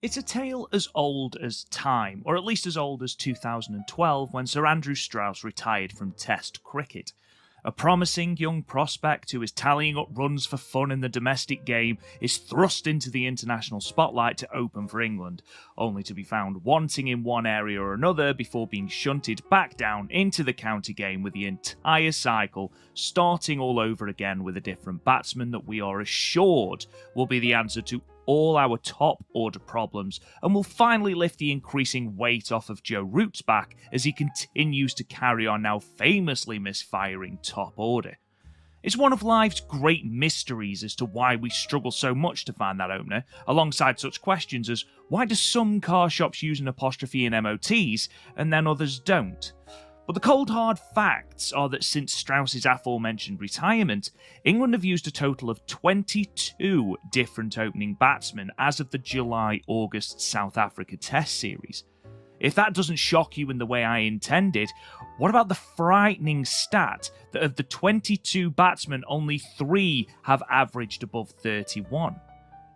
It's a tale as old as time, or at least as old as 2012 when Sir Andrew Strauss retired from Test cricket. A promising young prospect who is tallying up runs for fun in the domestic game is thrust into the international spotlight to open for England, only to be found wanting in one area or another before being shunted back down into the county game with the entire cycle starting all over again with a different batsman that we are assured will be the answer to all our top order problems and will finally lift the increasing weight off of Joe Root's back as he continues to carry on now famously misfiring top order. It's one of life's great mysteries as to why we struggle so much to find that opener, alongside such questions as why do some car shops use an apostrophe in MOTs and then others don't? But the cold hard facts are that since Strauss's aforementioned retirement, England have used a total of 22 different opening batsmen as of the July-August South Africa Test series. If that doesn't shock you in the way I intended, what about the frightening stat that of the 22 batsmen, only 3 have averaged above 31?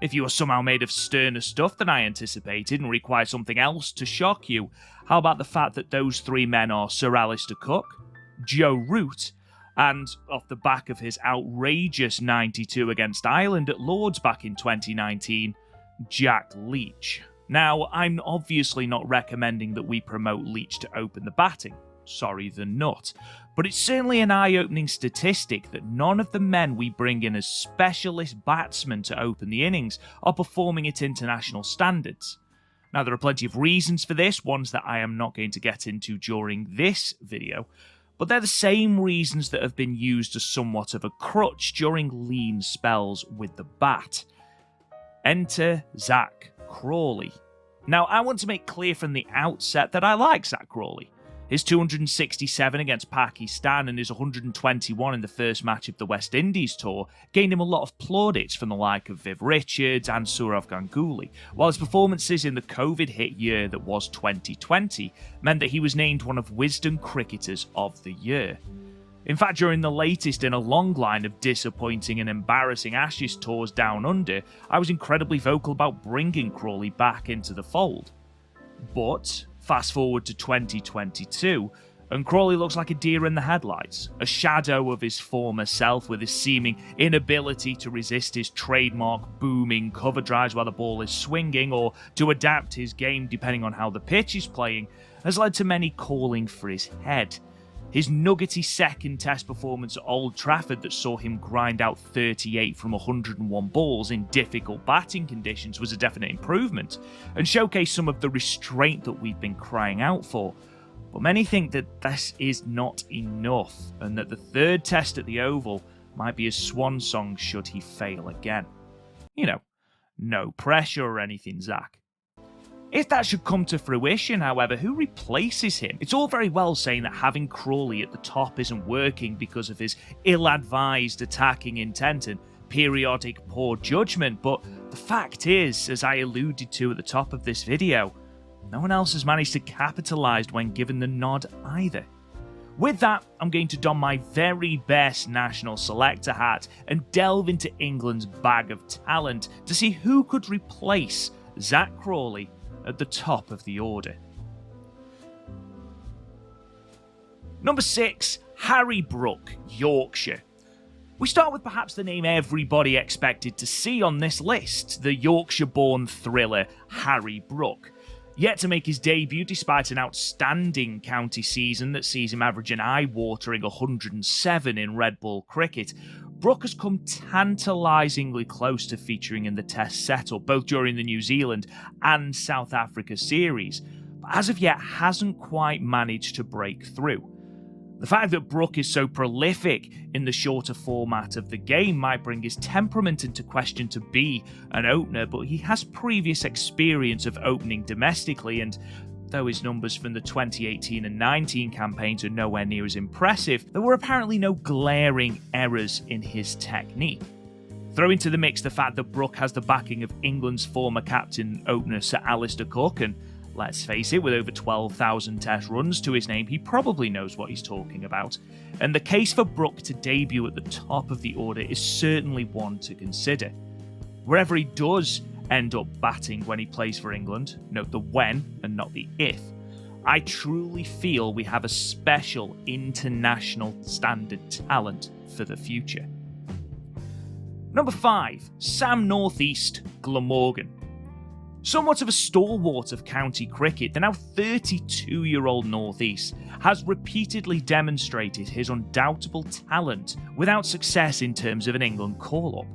If you are somehow made of sterner stuff than I anticipated and require something else to shock you, how about the fact that those 3 men are Sir Alistair Cook, Joe Root, and, off the back of his outrageous 92 against Ireland at Lord's back in 2019, Jack Leach. Now, I'm obviously not recommending that we promote Leach to open the batting. Sorry, the nut. But it's certainly an eye-opening statistic that none of the men we bring in as specialist batsmen to open the innings are performing at international standards. Now, there are plenty of reasons for this, ones that I am not going to get into during this video, but they're the same reasons that have been used as somewhat of a crutch during lean spells with the bat. Enter Zak Crawley. Now, I want to make clear from the outset that I like Zak Crawley. His 267 against Pakistan and his 121 in the first match of the West Indies tour gained him a lot of plaudits from the like of Viv Richards and Sourav Ganguly, while his performances in the COVID-hit year that was 2020 meant that he was named one of Wisden Cricketers of the Year. In fact, during the latest in a long line of disappointing and embarrassing Ashes tours down under, I was incredibly vocal about bringing Crawley back into the fold. But fast forward to 2022, and Crawley looks like a deer in the headlights, a shadow of his former self with his seeming inability to resist his trademark booming cover drives while the ball is swinging, or to adapt his game depending on how the pitch is playing, has led to many calling for his head. His nuggety second test performance at Old Trafford that saw him grind out 38 from 101 balls in difficult batting conditions was a definite improvement, and showcased some of the restraint that we've been crying out for. But many think that this is not enough, and that the third test at the Oval might be a swan song should he fail again. You know, no pressure or anything, Zach. If that should come to fruition, however, who replaces him? It's all very well saying that having Crawley at the top isn't working because of his ill-advised attacking intent and periodic poor judgment, but the fact is, as I alluded to at the top of this video, no one else has managed to capitalise when given the nod either. With that, I'm going to don my very best national selector hat and delve into England's bag of talent to see who could replace Zak Crawley at the top of the order. Number 6, Harry Brook, Yorkshire. We start with perhaps the name everybody expected to see on this list, the Yorkshire-born thriller Harry Brook. Yet to make his debut despite an outstanding county season that sees him average an eye-watering 107 in red ball cricket, Brook has come tantalisingly close to featuring in the Test setup, both during the New Zealand and South Africa series, but as of yet hasn't quite managed to break through. The fact that Brook is so prolific in the shorter format of the game might bring his temperament into question to be an opener, but he has previous experience of opening domestically, and though his numbers from the 2018 and 19 campaigns are nowhere near as impressive, there were apparently no glaring errors in his technique. Throw into the mix the fact that Brook has the backing of England's former captain opener Sir Alistair Cook, and let's face it, with over 12,000 test runs to his name, he probably knows what he's talking about, and the case for Brook to debut at the top of the order is certainly one to consider. Wherever he does end up batting when he plays for England, note the when and not the if, I truly feel we have a special international standard talent for the future. Number 5, Sam Northeast Glamorgan. Somewhat of a stalwart of county cricket, the now 32-year-old Northeast has repeatedly demonstrated his undoubtable talent without success in terms of an England call-up.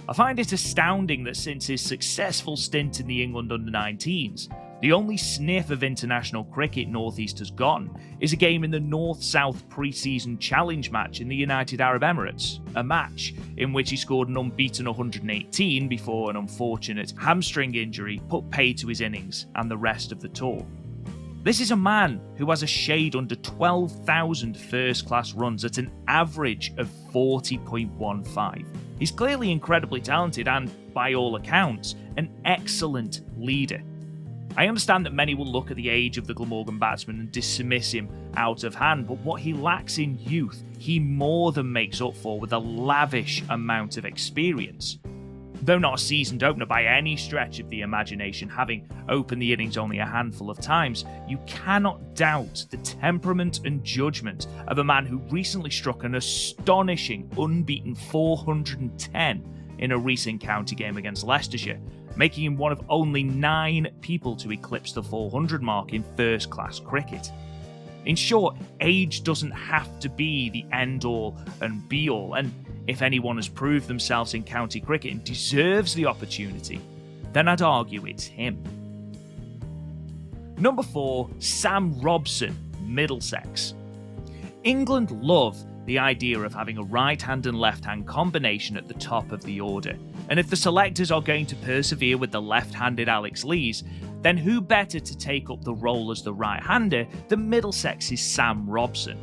I find it astounding that since his successful stint in the England under-19s, the only sniff of international cricket Northeast has gotten is a game in the North-South pre-season challenge match in the United Arab Emirates, a match in which he scored an unbeaten 118 before an unfortunate hamstring injury put paid to his innings and the rest of the tour. This is a man who has a shade under 12,000 first-class runs at an average of 40.15. He's clearly incredibly talented and, by all accounts, an excellent leader. I understand that many will look at the age of the Glamorgan batsman and dismiss him out of hand, but what he lacks in youth, he more than makes up for with a lavish amount of experience. Though not a seasoned opener by any stretch of the imagination, having opened the innings only a handful of times, you cannot doubt the temperament and judgment of a man who recently struck an astonishing unbeaten 410 in a recent county game against Leicestershire, making him one of only 9 people to eclipse the 400 mark in first-class cricket. In short, age doesn't have to be the end-all and be-all, and if anyone has proved themselves in county cricket and deserves the opportunity, then I'd argue it's him. Number 4, Sam Robson, Middlesex. England love the idea of having a right-hand and left-hand combination at the top of the order, and if the selectors are going to persevere with the left-handed Alex Lees, then who better to take up the role as the right-hander than Middlesex's Sam Robson?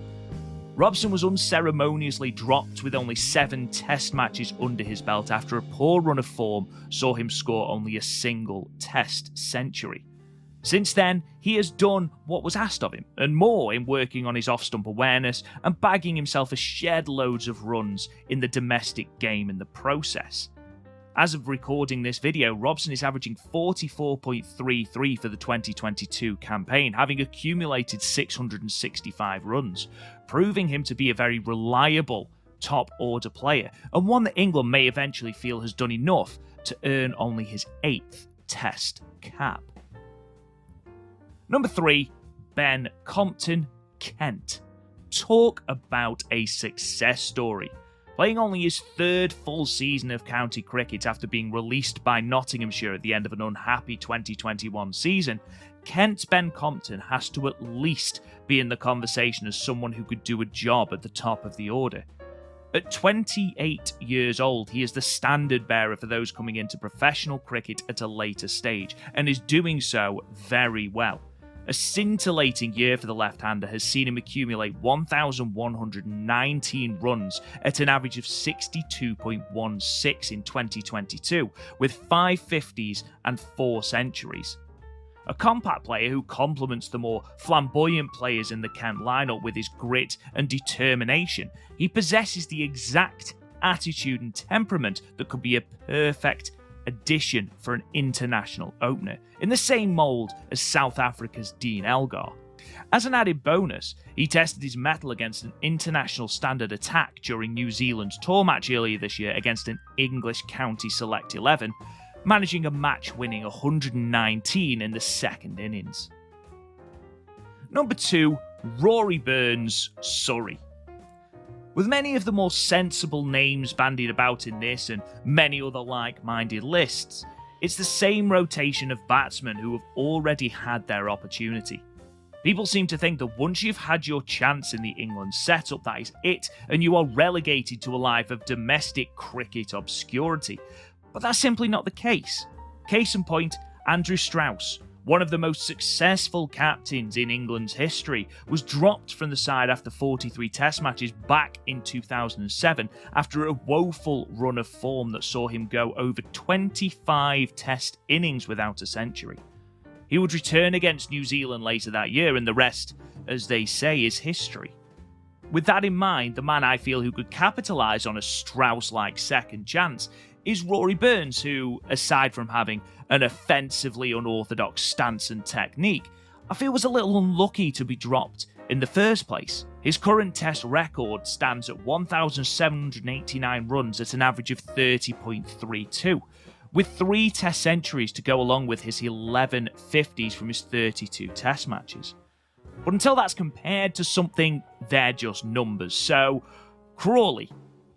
Robson was unceremoniously dropped with only 7 test matches under his belt after a poor run of form saw him score only a single test century. Since then, he has done what was asked of him, and more in working on his off-stump awareness and bagging himself a shed loads of runs in the domestic game in the process. As of recording this video, Robson is averaging 44.33 for the 2022 campaign, having accumulated 665 runs, proving him to be a very reliable top-order player, and one that England may eventually feel has done enough to earn only his 8th Test cap. Number 3, Ben Compton, Kent. Talk about a success story. Playing only his 3rd full season of county cricket after being released by Nottinghamshire at the end of an unhappy 2021 season, Kent's Ben Compton has to at least be in the conversation as someone who could do a job at the top of the order. At 28 years old, he is the standard bearer for those coming into professional cricket at a later stage, and is doing so very well. A scintillating year for the left-hander has seen him accumulate 1,119 runs at an average of 62.16 in 2022, with 5 50s and 4 centuries. A compact player who complements the more flamboyant players in the Kent lineup with his grit and determination, he possesses the exact attitude and temperament that could be a perfect addition for an international opener, in the same mould as South Africa's Dean Elgar. As an added bonus, he tested his mettle against an international standard attack during New Zealand's tour match earlier this year against an English county select 11, managing a match-winning 119 in the second innings. Number 2, Rory Burns, Surrey. With many of the more sensible names bandied about in this and many other like-minded lists, it's the same rotation of batsmen who have already had their opportunity. People seem to think that once you've had your chance in the England setup, that is it, and you are relegated to a life of domestic cricket obscurity. But that's simply not the case. Case in point, Andrew Strauss, one of the most successful captains in England's history, was dropped from the side after 43 test matches back in 2007 after a woeful run of form that saw him go over 25 test innings without a century. He would return against New Zealand later that year, and the rest, as they say, is history. With that in mind, the man I feel who could capitalise on a Strauss-like second chance is Rory Burns, who, aside from having an offensively unorthodox stance and technique, I feel was a little unlucky to be dropped in the first place. His current Test record stands at 1,789 runs at an average of 30.32, with 3 Test centuries to go along with his 11 50s from his 32 Test matches. But until that's compared to something, they're just numbers. So, Crawley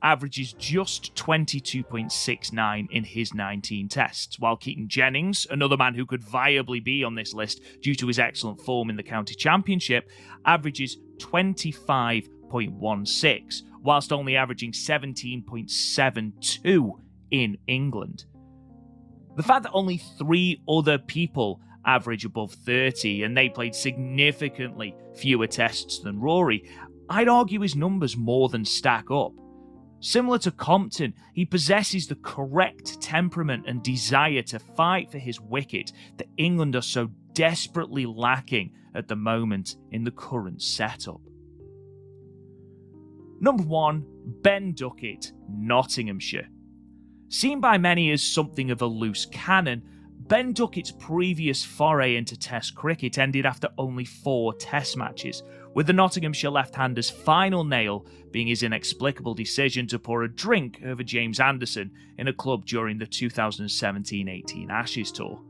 averages just 22.69 in his 19 tests, while Keaton Jennings, another man who could viably be on this list due to his excellent form in the county championship, averages 25.16, whilst only averaging 17.72 in England. The fact that only 3 other people average above 30 and they played significantly fewer tests than Rory, I'd argue his numbers more than stack up. Similar to Compton, he possesses the correct temperament and desire to fight for his wicket that England are so desperately lacking at the moment in the current setup. Number 1, Ben Duckett, Nottinghamshire. Seen by many as something of a loose cannon, Ben Duckett's previous foray into Test cricket ended after only 4 Test matches, with the Nottinghamshire left-hander's final nail being his inexplicable decision to pour a drink over James Anderson in a club during the 2017-18 Ashes tour.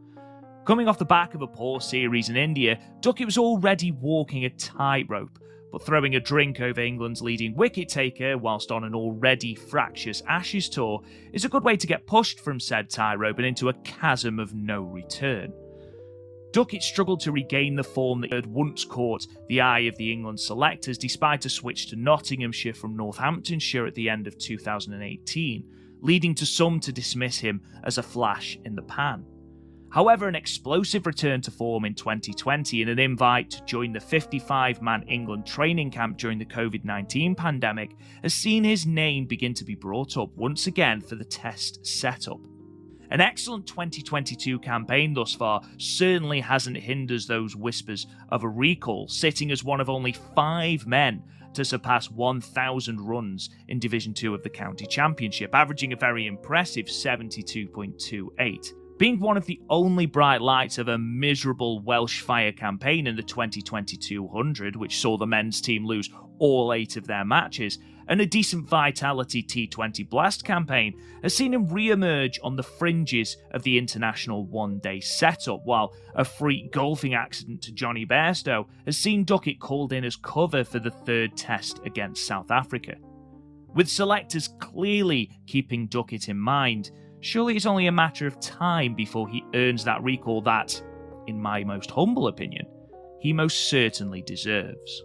Coming off the back of a poor series in India, Duckett was already walking a tightrope, but throwing a drink over England's leading wicket-taker whilst on an already fractious Ashes tour is a good way to get pushed from said tightrope and into a chasm of no return. Duckett struggled to regain the form that had once caught the eye of the England selectors despite a switch to Nottinghamshire from Northamptonshire at the end of 2018, leading to some to dismiss him as a flash in the pan. However, an explosive return to form in 2020 and an invite to join the 55-man England training camp during the COVID-19 pandemic has seen his name begin to be brought up once again for the Test setup. An excellent 2022 campaign thus far certainly hasn't hindered those whispers of a recall, sitting as one of only 5 men to surpass 1,000 runs in Division 2 of the County Championship, averaging a very impressive 72.28. Being one of the only bright lights of a miserable Welsh Fire campaign in the 2022-100, which saw the men's team lose all 8 of their matches, and a decent Vitality T20 Blast campaign has seen him re-emerge on the fringes of the international one-day setup, while a freak golfing accident to Johnny Bairstow has seen Duckett called in as cover for the 3rd Test against South Africa. With selectors clearly keeping Duckett in mind, surely it's only a matter of time before he earns that recall that, in my most humble opinion, he most certainly deserves.